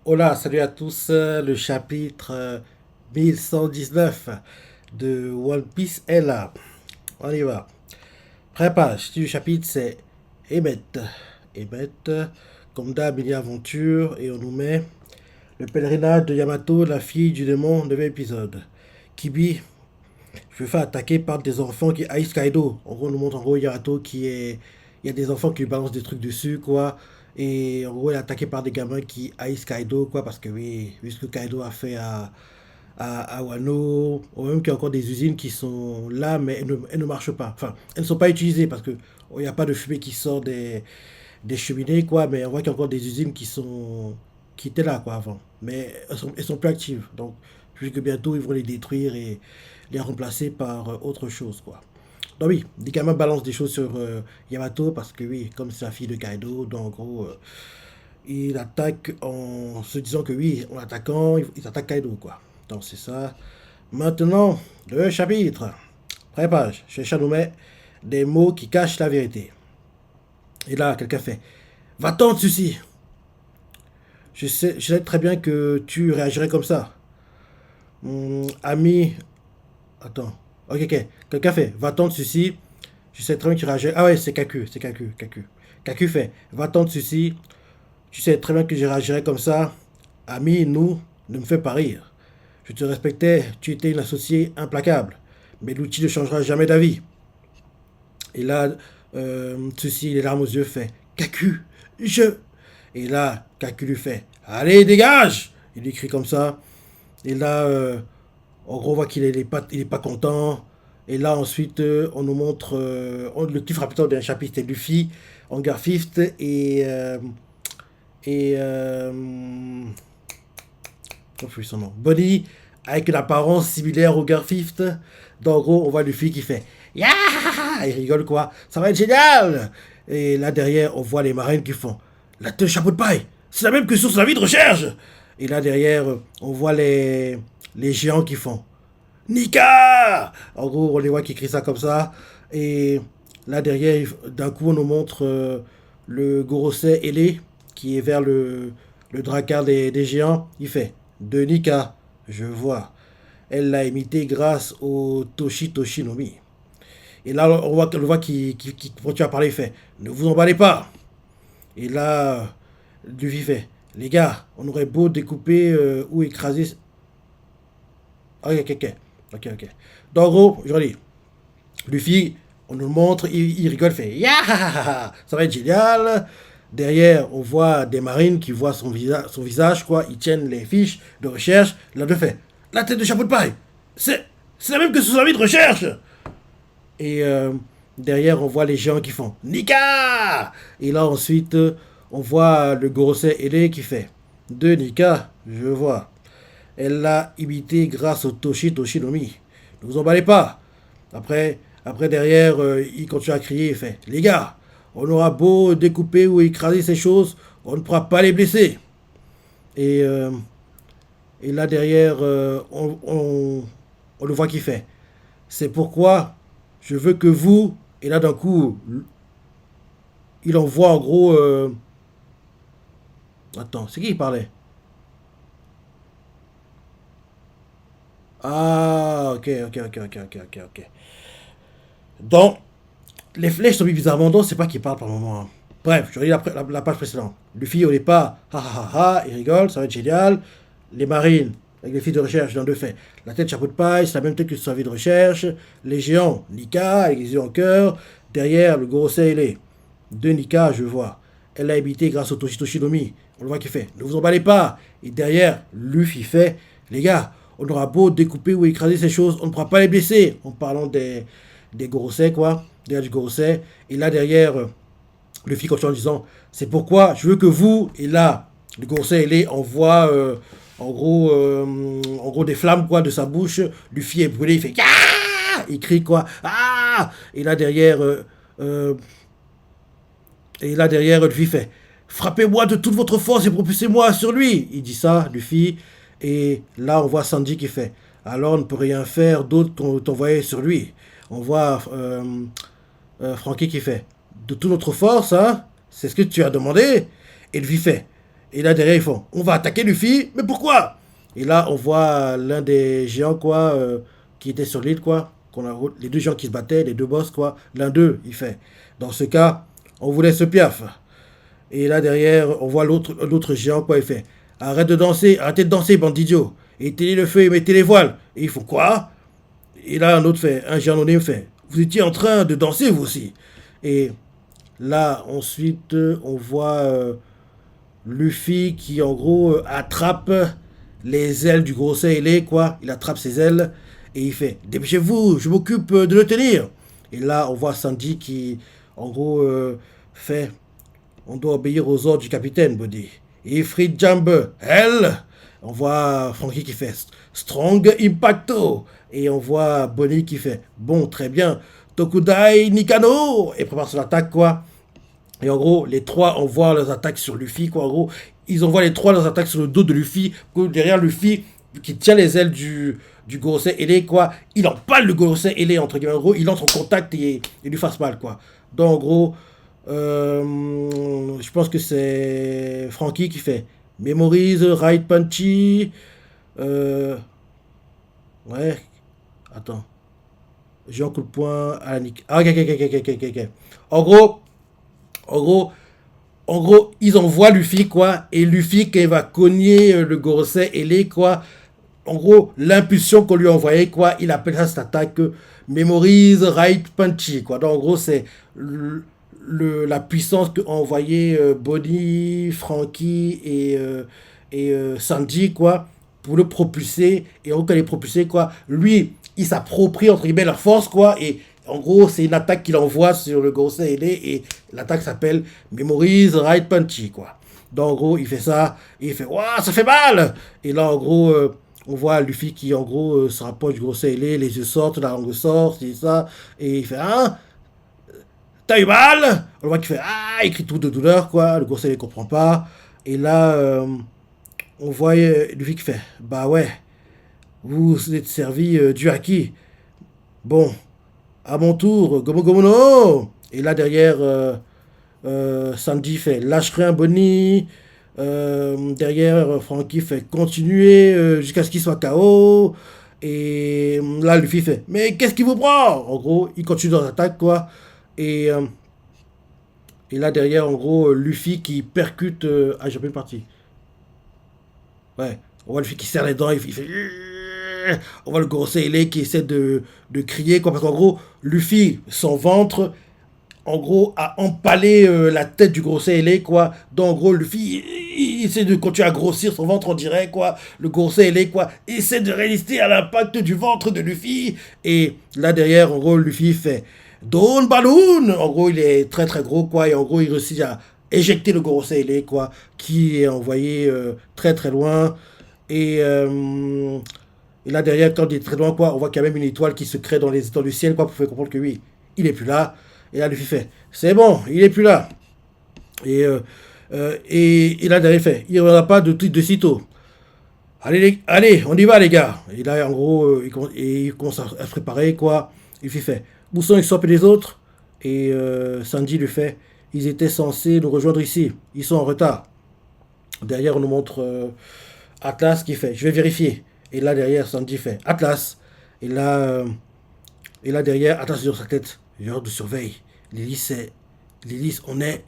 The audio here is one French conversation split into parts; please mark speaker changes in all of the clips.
Speaker 1: Hola, salut à tous. Le chapitre 1119 de One Piece est là. On y va. Prépage du chapitre, c'est Emmet. Emmet, comme d'hab, il y a aventure et on nous met le pèlerinage de Yamato, la fille du démon, 9 épisode. Kibi, je me fais attaquer par des enfants qui haïssent Kaido. En gros, on nous montre en gros Yamato qui est. Il y a des enfants qui lui balancent des trucs dessus, quoi. Et en gros, il est attaqué par des gamins qui haïssent Kaido, quoi. Parce que oui, vu ce que Kaido a fait à Wano, ou même qu'il y a encore des usines qui sont là, mais elles ne marchent pas. Enfin, elles ne sont pas utilisées parce que il n'y a pas de fumée qui sort des cheminées, quoi. Mais on voit qu'il y a encore des usines qui étaient là, quoi, avant. Mais elles sont plus actives. Donc, vu que bientôt, ils vont les détruire et les remplacer par autre chose, quoi. Donc oui, les gamins balancent des choses sur Yamato parce que oui, comme c'est la fille de Kaido, donc en gros, il attaque en se disant que oui, en attaquant, il attaque Kaido, quoi. Donc c'est ça. Maintenant, le chapitre. Prépage, chez Chanoumé, des mots qui cachent la vérité. Et là, quelqu'un fait Va-t'en, ceci. Je sais très bien que tu réagirais comme ça. Ami. Attends. Ok, ok. Quelqu'un fait Va-t'en, ceci. Je sais très bien que tu réagirais. Ah ouais, c'est Kaku, c'est Kaku, Kaku. Kaku fait Va-t'en, ceci. Tu sais très bien que je réagirais comme ça. Ami, nous, ne me fais pas rire. Je te respectais, tu étais une associée implacable. Mais l'outil ne changera jamais d'avis. Et là, ceci, les larmes aux yeux, fait Kaku, je. Et là, Kaku lui fait Allez, dégage. Il lui crie comme ça. Et là, en gros, on voit qu'il est pas content. Et là, ensuite, on nous montre le petit frappeur d'un chapitre, c'est Luffy, en Garfist, et comment son nom Bonnie, avec une apparence similaire au Garfist. Donc, en gros, on voit Luffy qui fait Ya. Il rigole quoi. Ça va être génial. Et là, derrière, on voit les marines qui font La tête chapeau de paille. C'est la même que sur sa vie de recherche. Et là, derrière, on voit les géants qui font Nika. En gros, on les voit qui crient ça comme ça. Et là, derrière, d'un coup, on nous montre le Gorosei ailé qui est vers le dracard des géants. Il fait De Nika, je vois. Elle l'a imité grâce au Toshi Toshinomi. Et là, on voit qui continue à parler. Il fait Ne vous emballez pas. Et là, Luffy fait Les gars, on aurait beau découper ou écraser. Ok, ok, ok. Ok, ok. Donc, en gros, je redis Luffy, on nous le montre, il rigole, fait Ya. Ça va être génial. Derrière, on voit des marines qui voient son visage, quoi. Ils tiennent les fiches de recherche. L'un d'eux fait La tête de chapeau de paille. C'est, c'est la même que sous avis de recherche. Et derrière, on voit les gens qui font Nika. Et là, ensuite, on voit le Gorosei ailé qui fait De Nika, je vois. Elle l'a imité grâce au Toshi Toshinomi. Ne vous emballez pas. Après derrière, il continue à crier, il fait Les gars, on aura beau découper ou écraser ces choses, on ne pourra pas les blesser. Et, euh, et là derrière, on le voit qui fait C'est pourquoi je veux que vous. Et là d'un coup, il envoie en gros. Attends, c'est qui qui parlait? Ah, ok, ok, ok, ok, ok, ok, ok. Donc, les flèches sont mis bizarrement dans, c'est pas qu'il parle par moment, hein. Bref, je relis la page précédente. Luffy au départ, ha ha ha ha, il rigole, ça va être génial. Les marines, avec les filles de recherche, dans deux faits. La tête chapeau de paille, c'est la même tête que sur sa vie de recherche. Les géants, Nika, avec les yeux en cœur. Derrière, le gros ailé. De Nika, je vois. Elle l'a habité grâce au Toshitoshi Nomi. On le voit qui fait. Ne vous emballez pas. Et derrière, Luffy fait. Les gars, on aura beau découper ou écraser ces choses, on ne pourra pas les blesser. En parlant des Gorosei, quoi. Derrière du Gorosei. Et là, derrière, Luffy continue en disant C'est pourquoi je veux que vous. Et là, le Gorosei, il envoie en gros des flammes, quoi, de sa bouche. Luffy est brûlé, il fait Ah. Il crie, quoi. Ah. Euh, et là, derrière, Luffy fait Frappez-moi de toute votre force et propulsez-moi sur lui. Il dit ça, Luffy. Et là, on voit Sanji qui fait Alors, on ne peut rien faire d'autre qu'on t'envoyer sur lui. On voit Frankie qui fait De toute notre force, hein. C'est ce que tu as demandé. Et Luffy fait Et là, derrière, ils font, on va attaquer Luffy, mais pourquoi? Et là, on voit l'un des géants, quoi, qui était sur l'île, quoi. Les deux géants qui se battaient, les deux boss, quoi. L'un d'eux, il fait, dans ce cas, on vous laisse piaf. Et là, derrière, on voit l'autre géant, quoi, il fait, arrête de danser, arrêtez de danser, bande d'idiots. Éteignez le feu et mettez les voiles. Et ils font quoi? Et là, un géant anonyme fait, vous étiez en train de danser, vous aussi. Et là, ensuite, on voit Luffy qui, en gros, attrape les ailes du gros ailé, quoi. Il attrape ses ailes et il fait, dépêchez-vous, je m'occupe de le tenir. Et là, on voit Sandy qui, en gros, fait, on doit obéir aux ordres du capitaine, Buddy. Et Ifrit Jump, elle. On voit Frankie qui fait Strong Impacto. Et on voit Bonnie qui fait bon, très bien. Tokudai Nikano. Et prépare son attaque, quoi. Et en gros, les trois envoient leurs attaques sur Luffy, quoi. En gros, ils envoient les trois leurs attaques sur le dos de Luffy. Derrière Luffy, qui tient les ailes du Gorosei ailé, quoi. Il empale le Gorosei ailé, entre guillemets. En gros, il entre en contact et lui fasse mal, quoi. Donc, en gros, je pense que c'est Frankie qui fait Memories, Right Punchy. Ouais. Attends. J'ai un coup de poing à la nique. Ah, ok, ok, ok, ok, ok, ok. En gros, en gros, en gros, ils envoient Luffy, quoi. Et Luffy, quand il va cogner le Gorosei ailé, quoi. En gros, l'impulsion qu'on lui a envoyée, quoi. Il appelle ça cette attaque Memories, Right Punchy, quoi. Donc, en gros, c'est la puissance qu'a envoyé Bonnie, Frankie et Sanji, quoi, pour le propulser. Et en gros, quand il est propulsé, quoi, lui, il s'approprie, entre guillemets, la force, quoi. Et en gros, c'est une attaque qu'il envoie sur le Gorosei ailé. Et l'attaque s'appelle Memories Right Punchy, quoi. Donc, en gros, il fait ça. Et il fait, waouh, ça fait mal! Et là, en gros, on voit Luffy qui, en gros, se rapproche du Gorosei ailé. Les yeux sortent, la langue sort, c'est ça. Et il fait, hein? T'as eu mal? On voit qu'il fait ah, il crie tout de douleur, quoi. Le conseil ne comprend pas. Et là, on voit Luffy qui fait bah ouais, vous vous êtes servi du haki. Bon, à mon tour, Gomu Gomu no. Et là, derrière, Sanji fait lâcherai un Bonnie. Derrière, Frankie fait continuer jusqu'à ce qu'il soit KO. Et là, Luffy fait mais qu'est-ce qui vous prend? En gros, il continue dans l'attaque, quoi. Et, euh, et là, derrière, en gros, Luffy qui percute. Ah, j'ai pas une partie. Ouais. On voit Luffy qui serre les dents. Il fait. On voit le gros Sailor qui essaie de crier, quoi. Parce qu'en gros, Luffy, son ventre, en gros, a empalé la tête du gros Sailor, quoi. Donc, en gros, Luffy, il essaie de continuer à grossir son ventre, on dirait, quoi. Le gros Sailor, quoi, essaie de résister à l'impact du ventre de Luffy. Et là, derrière, en gros, Luffy fait Dawn Balloon. En gros, il est très très gros, quoi. Et en gros, il réussit à éjecter le Gorosei ailé, quoi, qui est envoyé très très loin. Et, euh, et là, derrière, quand il est très loin, quoi, on voit qu'il y a même une étoile qui se crée dans les étoiles du ciel, quoi, pour faire comprendre que oui, il est plus là. Et là, Luffy fait c'est bon, il est plus là. Et là, derrière, il fait il n'y aura pas de sitôt. Allez, allez, on y va, les gars. Et là, en gros, il commence à se préparer, quoi. Il fait, où sont les Usopp et les autres? Et Sanji lui fait, ils étaient censés nous rejoindre ici. Ils sont en retard. Derrière, on nous montre Atlas qui fait, je vais vérifier. Et là, derrière, Sanji fait, Atlas. Et là, euh, et là derrière, Atlas sur sa tête. Genre de surveille. Lily, on est.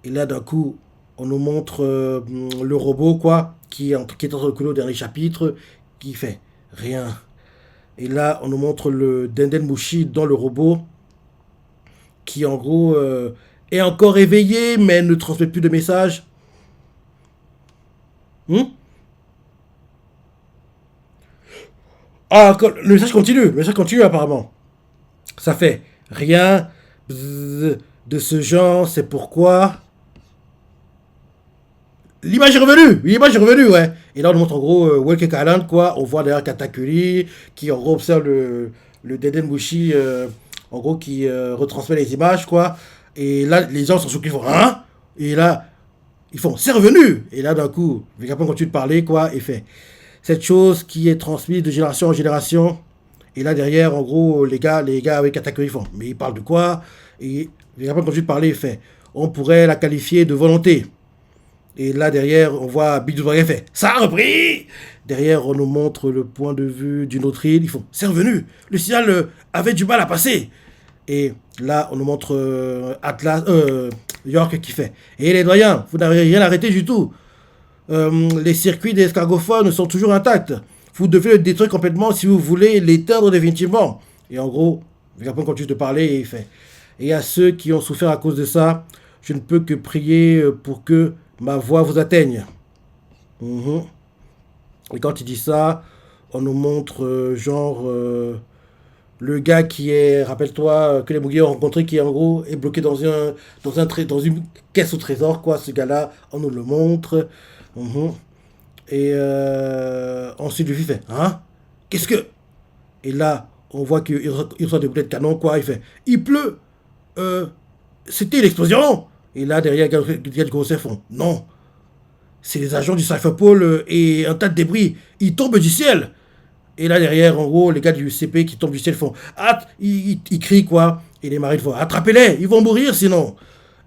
Speaker 1: Et là, d'un coup, on nous montre le robot, quoi, qui est entre le couloir au dernier chapitre, qui fait rien. Et là, on nous montre le Denden Mushi dans le robot, qui en gros est encore éveillé, mais ne transmet plus de messages. Hmm. Ah, le message continue. Le message continue apparemment. Ça fait rien de ce genre, c'est pourquoi. L'image est revenue, l'image est revenue, ouais. Et là, on nous montre en gros Wake Island, quoi. On voit derrière Katakuri qui en gros observe le Deden Mushi, en gros, qui retransmet les images, quoi. Et là, les gens sont surpris, ils font hein. Et là, ils font c'est revenu. Et là, d'un coup, Vegapunk continue de parler, quoi, et fait cette chose qui est transmise de génération en génération. Et là, derrière, en gros, les gars avec Katakuri font mais ils parlent de quoi? Et Vegapunk continue de parler, il fait on pourrait la qualifier de volonté. Et là, derrière, on voit Big Dragon fait ça a repris. Derrière, on nous montre le point de vue d'une autre île. Ils font c'est revenu. Le signal avait du mal à passer. Et là, on nous montre York qui fait et les doyens, vous n'avez rien arrêté du tout. Les circuits des escargophones sont toujours intacts. Vous devez le détruire complètement si vous voulez l'éteindre définitivement. Et en gros, Vegapunk continue de parler et il fait et à ceux qui ont souffert à cause de ça, je ne peux que prier pour que ma voix vous atteigne. Mhm. Et quand il dit ça, on nous montre le gars qui est, rappelle-toi, que les Mugiwara ont rencontré, qui en gros est bloqué dans une caisse au trésor, quoi. Ce gars-là, on nous le montre. Mhm. Et ensuite, Luffy fait, hein? Qu'est-ce que... Et là, on voit qu'il reçoit des boulettes de canon, quoi. Il fait, il pleut. Euh, C'était l'explosion. Et là, derrière, il y a du gros font, non. C'est les agents du Cypherpole et un tas de débris. Ils tombent du ciel. Et là, derrière, en gros, les gars du CP qui tombent du ciel font, ah, ils crient, quoi. Et les marines font, attrapez-les, ils vont mourir sinon.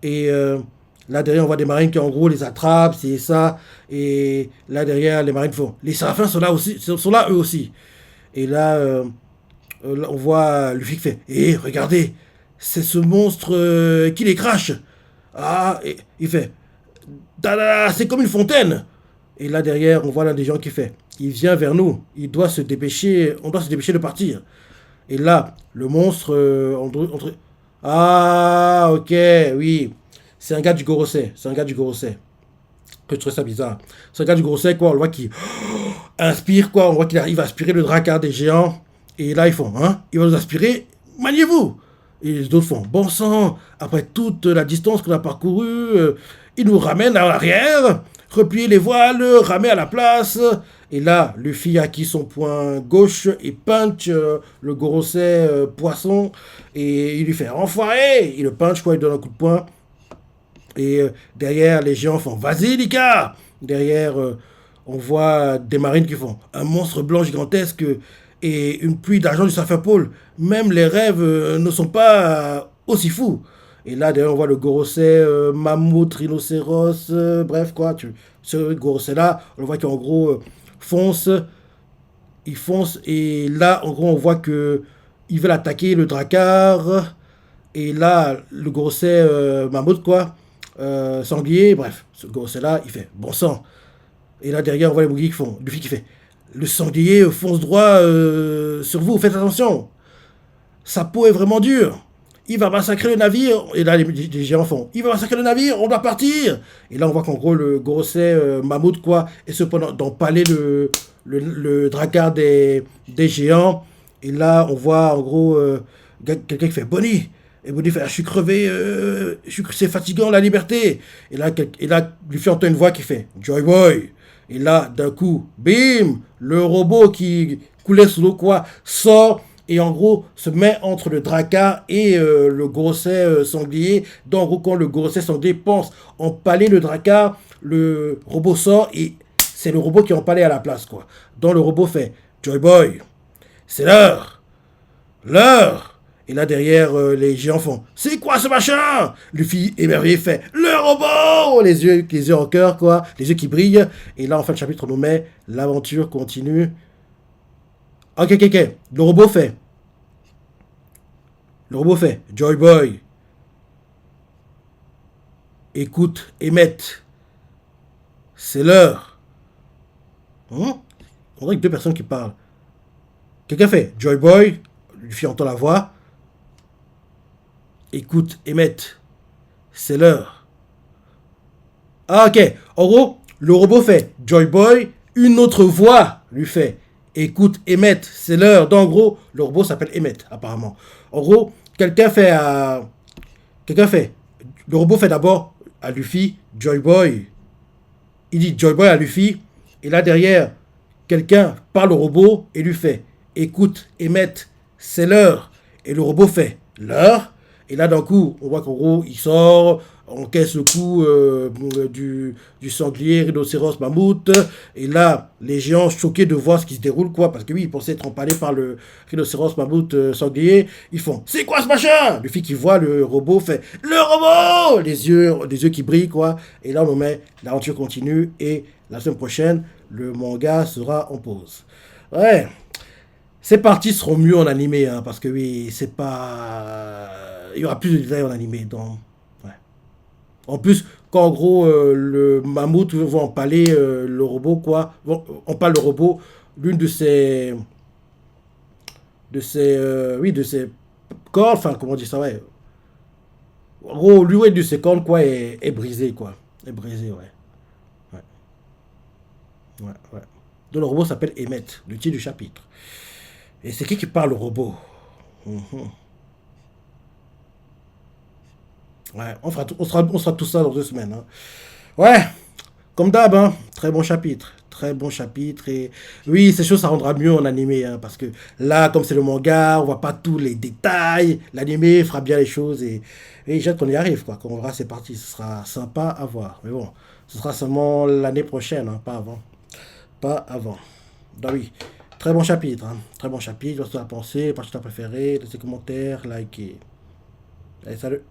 Speaker 1: Et là, derrière, on voit des marines qui, en gros, les attrapent, c'est ça. Et là, derrière, les marines font, les séraphins sont là aussi, sont là eux aussi. Et là, on voit Luffy qui fait, regardez, c'est ce monstre qui les crache. Ah, et il fait, c'est comme une fontaine. Et là derrière, on voit l'un des gens qui fait, il vient vers nous, il doit se dépêcher, on doit se dépêcher de partir. Et là, le monstre, ah, ok, oui, c'est un gars du Gorosei, c'est un gars du Gorosei. Que je trouve ça bizarre. C'est un gars du Gorosei, quoi, on le voit qui inspire, quoi, on voit qu'il arrive à aspirer le Drakkar des géants. Et là, ils font, hein, il va nous aspirer, maniez-vous. Et les autres font, bon sang, après toute la distance qu'on a parcourue, il nous ramène à l'arrière, replier les voiles, ramer à la place. Et là, Luffy acquis son point gauche et punch le Gorosei poisson. Et il lui fait, enfoiré. Il le punch, quoi, il donne un coup de poing. Et derrière, les géants font, vas-y, Lika. Derrière, on voit des marines qui font, un monstre blanc gigantesque et une pluie d'argent du Cypherpole. Même les rêves ne sont pas aussi fous. Et là, derrière, on voit le Gorosei, mammouth, rhinocéros, bref, quoi. Ce Gorosei-là, on le voit qu'en gros, fonce. Il fonce. Et là, en gros, on voit que ils veulent attaquer le Drakkar. Et là, le Gorosei, mammouth, quoi. Sanglier, bref. Ce Gorosei-là, il fait bon sang. Et là, derrière, on voit les Mugi qui font. Luffy qui fait le sanglier fonce droit sur vous, faites attention. Sa peau est vraiment dure. Il va massacrer le navire. Et là, les géants font, il va massacrer le navire, on doit partir. Et là, on voit qu'en gros, le Gorosei mammouth, quoi, est cependant d'empaler le Drakkar des géants. Et là, on voit, en gros, quelqu'un qui fait, Bonnie. Et Bonnie fait, je suis crevé, c'est fatigant, la liberté. Et là, Luffy entend une voix qui fait, Joy Boy. Et là, d'un coup, bim, le robot qui coulait sous l'eau, quoi, sort et en gros se met entre le Drakkar et le Gorosei sanglier. Donc en gros, quand le Gorosei sanglier pense empaler le Drakkar, le robot sort et c'est le robot qui est empalé à la place, quoi. Donc le robot fait Joy Boy, c'est l'heure, l'heure. Et là derrière, les géants font c'est quoi ce machin? Luffy émerveillé fait le robot, les yeux en cœur, quoi, les yeux qui brillent. Et là en fin de chapitre on nous met l'aventure continue. Ok. Le robot fait Joy Boy, écoute, émette, c'est l'heure. On dirait que deux personnes qui parlent. Quelqu'un fait Joy Boy, Luffy entend la voix. Écoute, émette, c'est l'heure. Ah, ok. En gros, le robot fait Joy Boy, une autre voix lui fait écoute, émette, c'est l'heure. Donc, en gros, le robot s'appelle Emmett, apparemment. En gros, le robot fait d'abord à Luffy Joy Boy. Il dit Joy Boy à Luffy, et là derrière, quelqu'un parle au robot et lui fait écoute, Emmett, c'est l'heure. Et le robot fait l'heure. Et là, d'un coup, on voit qu'en gros, il sort, on caisse le coup du sanglier, rhinocéros, mammouth. Et là, les géants choqués de voir ce qui se déroule, quoi. Parce que oui, ils pensaient être empalés par le rhinocéros, mammouth, sanglier. Ils font, c'est quoi ce machin? Le fille qui voit le robot fait, le robot! Les yeux qui brillent, quoi. Et là, on met, l'aventure continue. Et la semaine prochaine, le manga sera en pause. Ouais. Ces parties seront mieux en animé, hein, parce que oui, c'est pas. Il y aura plus de détails en animé. Donc, ouais. En plus, quand en gros le mammouth va empaler le robot, quoi, empale le robot, l'une de ses cordes, enfin, comment on dit ça, ouais. En gros, l'une de ses cordes, quoi, est brisée, quoi. Est brisée, ouais. Ouais, ouais, ouais. Donc le robot s'appelle Emmett, le titre du chapitre. Et c'est qui parle au robot? Mhm. Ouais, on sera tout ça dans 2 semaines, hein. Ouais, comme d'hab, hein. Très bon chapitre. Très bon chapitre. Et oui, ces choses, ça rendra mieux en animé, hein, parce que là, comme c'est le manga, on voit pas tous les détails. L'animé fera bien les choses et j'ai hâte qu'on y arrive, quoi. Quand on verra c'est parti, ce sera sympa à voir. Mais bon, ce sera seulement l'année prochaine, hein, pas avant. Pas avant. Donc oui, très bon chapitre, hein. Très bon chapitre. Qu'est-ce que tu as pensé? Partie ta préférée? Laissez commentaires, likez. Allez, salut.